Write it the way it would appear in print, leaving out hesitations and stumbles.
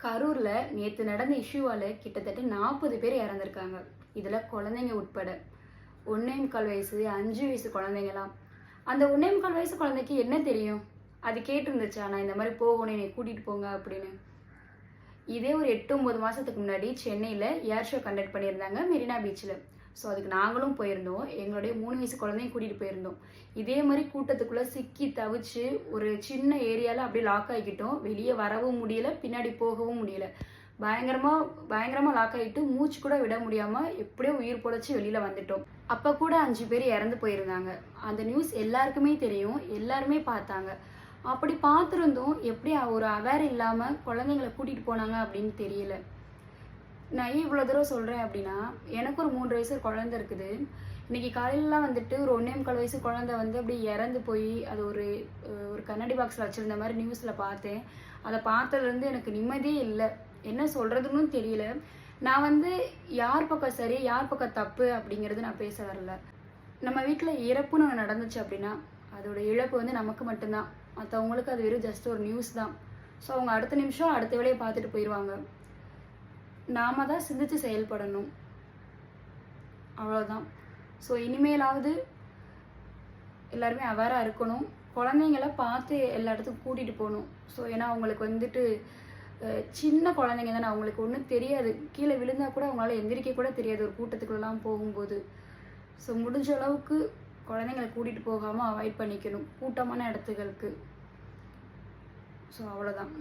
கரூர்ல நேத்து நடந்த இஷ்யூவால கிட்டத்தட்ட 40 பேர் இறந்திருக்காங்க. இதுல குழந்தைங்க உட்பட. 1.25 வயசு, 5 வயசு குழந்தைங்கலாம். அந்த 1.25 வயசு குழந்தைக்கு என்ன தெரியும்? அது கேட்டிருந்துச்சா, நான் இந்த மாதிரி போகணும், என்னை கூட்டிட்டு போங்க அப்படின்னு. இதே ஒரு 8-9 மாசத்துக்கு முன்னாடி சென்னையில ஏர் ஷோ கண்டக்ட் பண்ணியிருந்தாங்க மெரினா பீச்சில். ஸோ அதுக்கு நாங்களும் போயிருந்தோம். எங்களுடைய 3 வயசு குழந்தையும் கூட்டிகிட்டு போயிருந்தோம். இதே மாதிரி கூட்டத்துக்குள்ளே சிக்கி தவிச்சு ஒரு சின்ன ஏரியாவில் அப்படியே லாக் ஆகிக்கிட்டோம். வெளியே வரவும் முடியல, பின்னாடி போகவும் முடியல. பயங்கரமாக லாக் ஆகிட்டு மூச்சு கூட விட முடியாமல் எப்படியோ உயிர் பொழைச்சி வெளியில் வந்துட்டோம். அப்போ கூட 5 பேர் இறந்து போயிருந்தாங்க. அந்த நியூஸ் எல்லாருக்குமே தெரியும், எல்லாருமே பார்த்தாங்க. அப்படி பார்த்துருந்தோம், எப்படி ஒரு அவேர் இல்லாமல் குழந்தைங்களை கூட்டிகிட்டு போனாங்க அப்படின்னு தெரியல. நான் ஏன் இவ்வளோ தூரம் சொல்கிறேன் அப்படின்னா, எனக்கு ஒரு 3 வயசு குழந்தை இருக்குது. இன்றைக்கி காலையிலலாம் வந்துட்டு ஒரு 1.25 வயசு குழந்தை வந்து அப்படி இறந்து போய் அது ஒரு ஒரு கண்ணாடி பாக்ஸில் வச்சுருந்த மாதிரி நியூஸில் பார்த்தேன். அதை பார்த்ததுலேருந்து எனக்கு நிம்மதியே இல்லை. என்ன சொல்கிறதுன்னு தெரியல. நான் வந்து யார் பக்கம் சரி, யார் பக்கம் தப்பு அப்படிங்கிறது நான் பேச வரல. நம்ம வீட்டில் இறப்புன்னு ஒன்று நடந்துச்சு அப்படின்னா, அதோட இழப்பு வந்து நமக்கு மட்டும்தான். மற்றவங்களுக்கு அது வெறும் ஜஸ்ட் ஒரு நியூஸ் தான். ஸோ அவங்க அடுத்த நிமிஷம் அடுத்த வேலையை பார்த்துட்டு போயிடுவாங்க. நாம தான் சிந்திச்சு செயல்படணும், அவ்வளோதான். ஸோ இனிமேலாவது எல்லாருமே அவேராக இருக்கணும். குழந்தைங்கள பார்த்து எல்லா இடத்துக்கும் கூட்டிகிட்டு போகணும். ஸோ ஏன்னா அவங்களுக்கு வந்துட்டு சின்ன குழந்தைங்க தானே, அவங்களுக்கு ஒன்றும் தெரியாது. கீழே விழுந்தா கூட அவங்களால எந்திரிக்க கூட தெரியாது ஒரு கூட்டத்துக்குள்ளெல்லாம் போகும்போது. ஸோ முடிஞ்ச அளவுக்கு குழந்தைங்களை கூட்டிகிட்டு போகாமல் அவாய்ட் பண்ணிக்கணும் கூட்டமான இடத்துகளுக்கு. ஸோ அவ்வளோதான்.